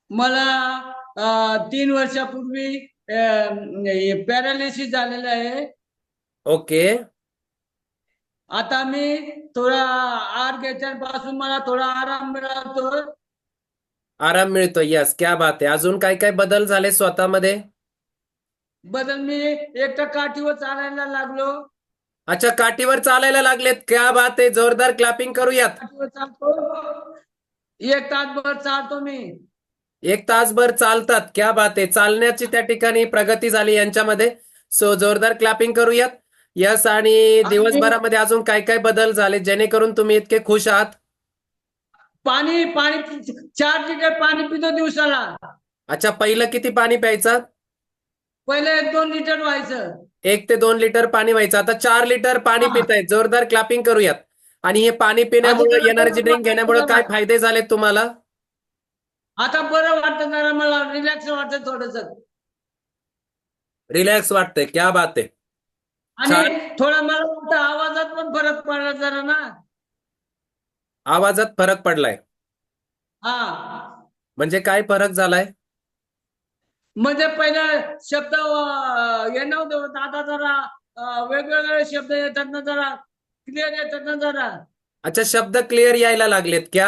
मला 3 वर्षापूर्वी पॅरालिसिस झालेलं आहे. ओके. आता मी थोडा आहार घेतल्यापासून मला थोडा आराम मिळतो. आराम मिळतो. यस, क्या बात आहे. अजून काय काय बदल झाले स्वतःमध्ये? बदल मी एकटा काठीवर चालायला लागलो. अच्छा, काठीवर चालायला लागलेत. क्या बात आहे. जोरदार क्लॅपिंग करूयात. काठीवर चालतो. 1 तासभर चालतो मी. 1 तासभर चालतात. क्या बात आहे. चालण्याची त्या ठिकाणी प्रगती झाली यांच्यामध्ये. सो जोरदार क्लॅपिंग करूयात. यस. आणि आणि दिवसभरामध्ये अजून काय काय बदल झाले जेणेकरून तुम्ही इतके खुश आहात? पाणी पाणी 4 लिटर पाणी पितो दिवसाला. अच्छा, पहिलं किती पाणी प्यायचं? पहिले 1-2 लिटर व्हायचं. 1 ते 2 लिटर पाणी व्हायचं. आता 4 लिटर पाणी हा. पितायत. जोरदार क्लॅपिंग करूयात. आणि हे पाणी आता पिण्यामुळे, जरा एनर्जी बरं ड्रिंक वाटतं घेण्यामुळे जरा. काय फायदे झालेत तुम्हाला? आता बरं वाटतं जरा, मला रिलॅक्स वाटतं थोडस. रिलॅक्स वाटतंय. क्या बात आहे. आणि छान. थोडा मला वाटतं आवाजात पण फरक पडला जरा ना. आवाजात फरक पडलाय. हा. म्हणजे काय फरक झालाय? म्हणजे पहिले शब्द हे नव्हते होत, आता जरा वेगवेगळे शब्द येतात ना, जरा क्लिअर येतात ना जरा. अच्छा, शब्द क्लिअर यायला लागलेत. क्या